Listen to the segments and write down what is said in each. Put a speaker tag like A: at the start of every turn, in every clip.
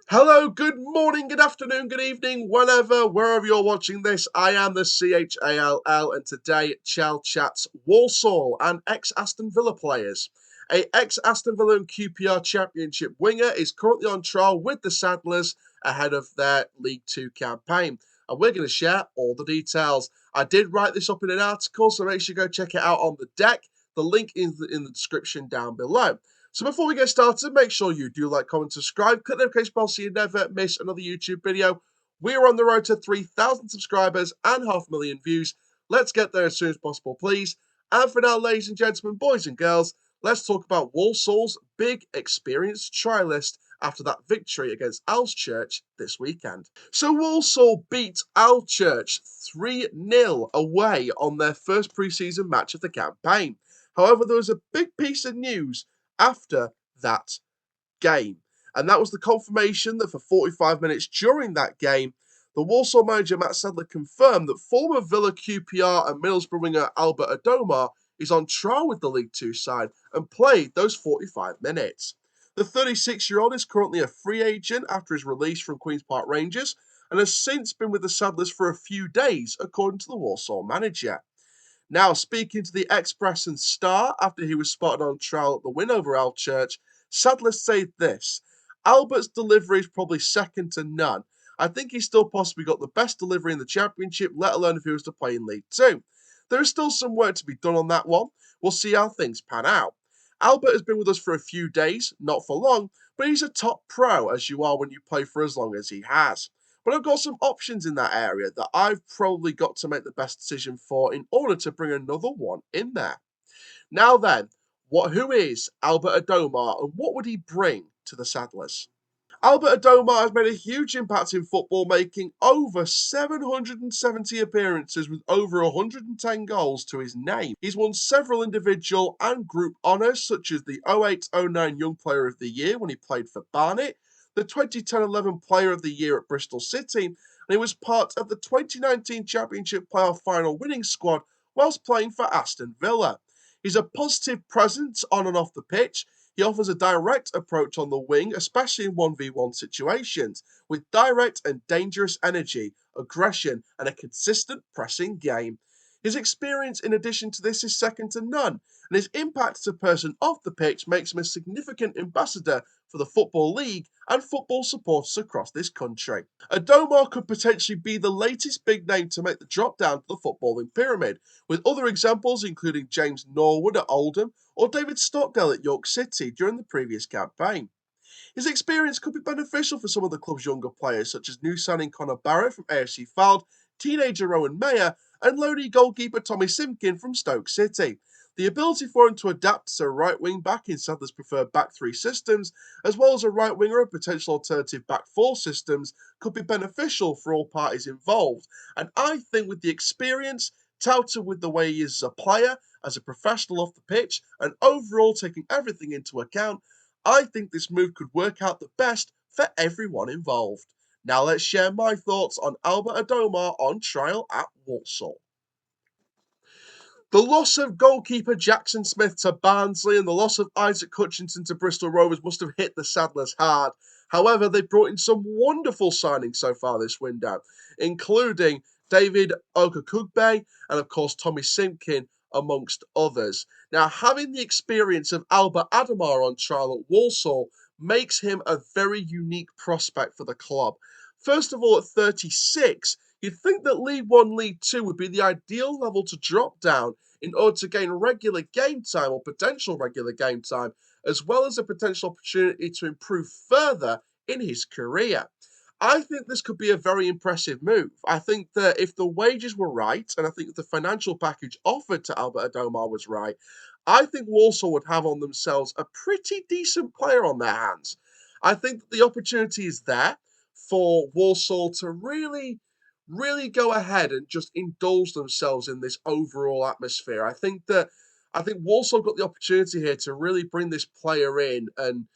A: Hello, good morning, good afternoon, good evening, wherever you're watching this. I am the CHALL, and today Chall Chats Walsall and ex-Aston Villa players. A ex-Aston Villa and QPR Championship winger is currently on trial with the Sadlers ahead of their League Two campaign. And we're going to share all the details. I did write this up in an article, so make sure you go check it out on the deck. The link is in the description down below. So before we get started, make sure you do like, comment, subscribe, click the notification bell so you never miss another YouTube video. We are on the road to 3,000 subscribers and 500,000 views. Let's get there as soon as possible, please. And for now, ladies and gentlemen, boys and girls, let's talk about Walsall's big experienced trialist after that victory against Alchurch this weekend. So Walsall beat Alchurch 3-0 away on their first pre-season match of the campaign. However, there was a big piece of news after that game. And that was the confirmation that for 45 minutes during that game, the Walsall manager Matt Sadler confirmed that former Villa, QPR and Middlesbrough winger Albert Adomah is on trial with the League Two side and played those 45 minutes. The 36-year-old is currently a free agent after his release from Queen's Park Rangers and has since been with the Sadlers for a few days, according to the Walsall manager. Now, speaking to the Express and Star after he was spotted on trial at the win over Alchurch, Sadler said this: Albert's delivery is probably second to none. I think he's still possibly got the best delivery in the Championship, let alone if he was to play in League Two. There is still some work to be done on that one. We'll see how things pan out. Albert has been with us for a few days, not for long, but he's a top pro, as you are when you play for as long as he has. But I've got some options in that area that I've probably got to make the best decision for in order to bring another one in there. Now then, who is Albert Adomah and what would he bring to the Sadlers? Albert Adomah has made a huge impact in football, making over 770 appearances with over 110 goals to his name. He's won several individual and group honours, such as the 08-09 Young Player of the Year when he played for Barnet, the 2010-11 Player of the Year at Bristol City, and he was part of the 2019 Championship playoff final winning squad whilst playing for Aston Villa. He's a positive presence on and off the pitch. He offers a direct approach on the wing, especially in 1v1 situations, with direct and dangerous energy, aggression, and a consistent pressing game. His experience in addition to this is second to none, and his impact as a person off the pitch makes him a significant ambassador for the Football League and football supporters across this country. Adomah could potentially be the latest big name to make the drop down to the footballing pyramid, with other examples including James Norwood at Oldham or David Stockdale at York City during the previous campaign. His experience could be beneficial for some of the club's younger players, such as new signing Connor Barrett from AFC Fylde, teenager Rowan Mayer, and loney goalkeeper Tommy Simkin from Stoke City. The ability for him to adapt to a right wing back in Sadler's preferred back three systems, as well as a right winger and potential alternative back four systems, could be beneficial for all parties involved. And I think with the experience, touted with the way he is as a player, as a professional off the pitch, and overall taking everything into account, I think this move could work out the best for everyone involved. Now let's share my thoughts on Albert Adomah on trial at Walsall. The loss of goalkeeper Jackson Smith to Barnsley and the loss of Isaac Hutchinson to Bristol Rovers must have hit the Sadlers hard. However, they've brought in some wonderful signings so far this window, including David Okakugbe and, of course, Tommy Simkin, amongst others. Now, having the experience of Albert Adomah on trial at Walsall makes him a very unique prospect for the club. First of all, at 36, you'd think that League One, League Two would be the ideal level to drop down in order to gain regular game time or potential regular game time, as well as a potential opportunity to improve further in his career. I think this could be a very impressive move. I think that if the wages were right, and I think if the financial package offered to Albert Adomah was right, I think Walsall would have on themselves a pretty decent player on their hands. I think that the opportunity is there for Walsall to really go ahead and just indulge themselves in this overall atmosphere. I think Walsall got the opportunity here to really bring this player in and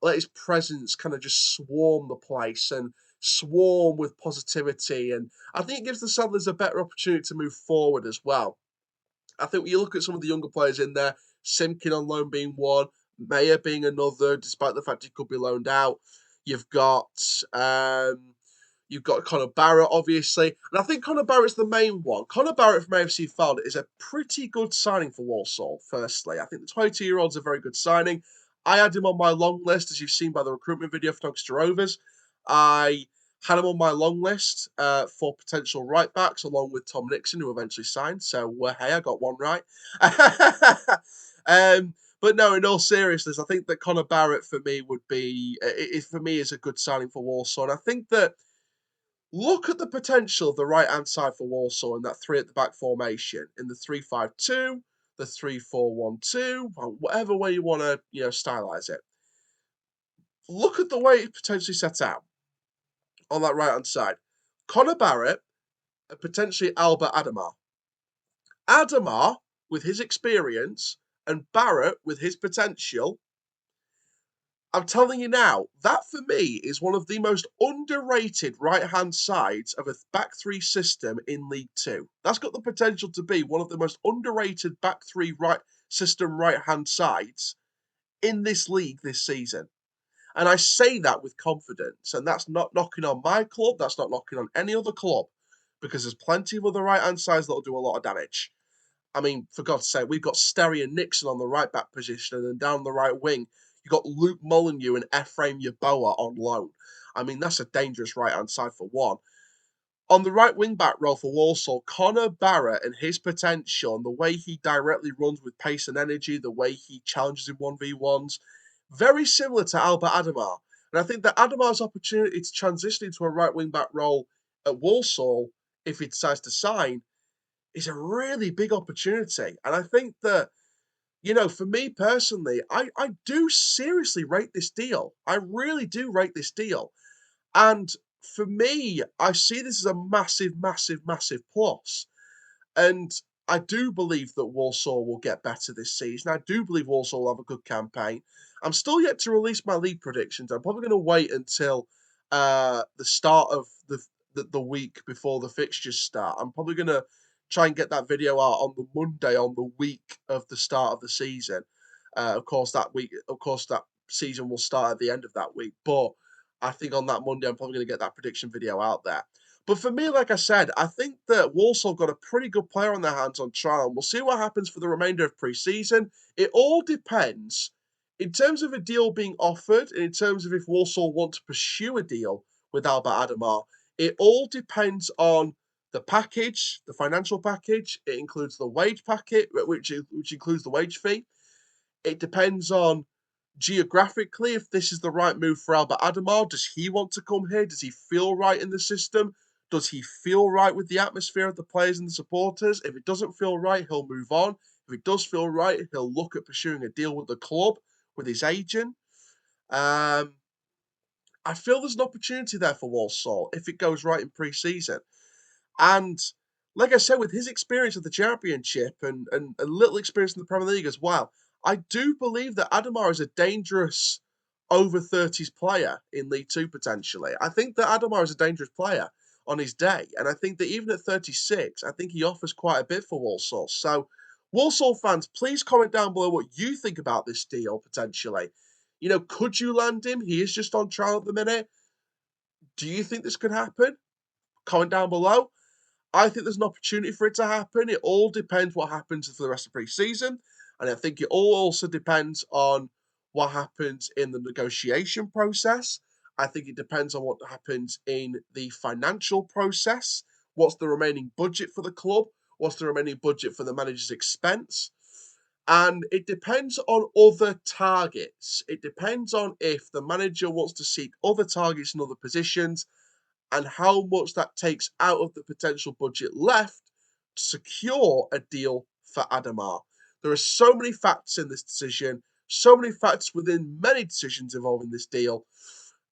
A: let his presence kind of just swarm the place and swarm with positivity. And I think it gives the Sadlers a better opportunity to move forward as well. I think when you look at some of the younger players in there, Simkin on loan being one, Mayer being another, despite the fact he could be loaned out. You've got you've got Conor Barrett, obviously, and I think Conor Barrett's the main one. Conor Barrett from AFC Fylde is a pretty good signing for Walsall. Firstly, I think the 22-year-old's a very good signing. I had him on my long list, as you've seen by the recruitment video for Doncaster Rovers. I had him on my long list for potential right backs, along with Tom Nixon, who eventually signed. So, hey, I got one right. But no, in all seriousness, I think that Conor Barrett for me would be, for me, is a good signing for Walsall. And I think that look at the potential of the right-hand side for Walsall in that three at the back formation, in the 3-5-2, the 3-4-1-2, whatever way you want to, stylize it. Look at the way it's potentially set out on that right-hand side. Conor Barrett and potentially Albert Adomah. Adomah, with his experience, and Barrett, with his potential, I'm telling you now, that for me is one of the most underrated right-hand sides of a back three system in League Two. That's got the potential to be one of the most underrated back three right-hand sides in this league this season. And I say that with confidence, and that's not knocking on my club, that's not knocking on any other club, because there's plenty of other right-hand sides that'll do a lot of damage. I mean, for God's sake, we've got Sterry and Nixon on the right back position, and then down the right wing, you've got Luke Molyneux and Ephraim Yeboah on loan. I mean, that's a dangerous right-hand side for one. On the right wing-back role for Walsall, Conor Barrett and his potential and the way he directly runs with pace and energy, the way he challenges in 1v1s, very similar to Albert Adomah. And I think that Adomah's opportunity to transition into a right wing-back role at Walsall, if he decides to sign, is a really big opportunity. And I think that, for me personally, I do seriously rate this deal. I really do rate this deal. And for me, I see this as a massive, massive, massive plus. And I do believe that Walsall will get better this season. I do believe Walsall will have a good campaign. I'm still yet to release my league predictions. I'm probably going to wait until the start of the week before the fixtures start. I'm probably going to try and get that video out on the Monday on the week of the start of the season. Of course, that season will start at the end of that week. But I think on that Monday, I'm probably going to get that prediction video out there. But for me, like I said, I think that Walsall got a pretty good player on their hands on trial. And we'll see what happens for the remainder of pre-season. It all depends, in terms of a deal being offered, and in terms of if Walsall want to pursue a deal with Albert Adomah, it all depends on the package, the financial package. It includes the wage packet, which includes the wage fee. It depends on geographically if this is the right move for Albert Adomah. Does he want to come here? Does he feel right in the system? Does he feel right with the atmosphere of the players and the supporters? If it doesn't feel right, he'll move on. If it does feel right, he'll look at pursuing a deal with the club, with his agent. I feel there's an opportunity there for Walsall if it goes right in pre-season. And like I said, with his experience of the Championship and a little experience in the Premier League as well, I do believe that Adomah is a dangerous over 30s player in League Two potentially. I think that Adomah is a dangerous player on his day. And I think that even at 36, I think he offers quite a bit for Walsall. So, Walsall fans, please comment down below what you think about this deal potentially. Could you land him? He is just on trial at the minute. Do you think this could happen? Comment down below. I think there's an opportunity for it to happen. It all depends what happens for the rest of pre-season. And I think it all also depends on what happens in the negotiation process. I think it depends on what happens in the financial process. What's the remaining budget for the club? What's the remaining budget for the manager's expense? And it depends on other targets. It depends on if the manager wants to seek other targets in other positions, and how much that takes out of the potential budget left to secure a deal for Adomah. There are so many factors in this decision, so many factors within many decisions involving this deal.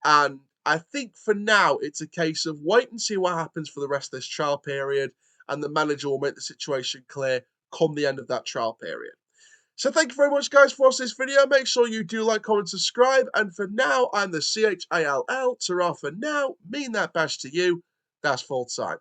A: And I think for now, it's a case of wait and see what happens for the rest of this trial period, and the manager will make the situation clear come the end of that trial period. So thank you very much, guys, for watching this video. Make sure you do like, comment, subscribe. And for now, I'm the CHALL. Ta-ra for now. Mean that bash to you. That's full time.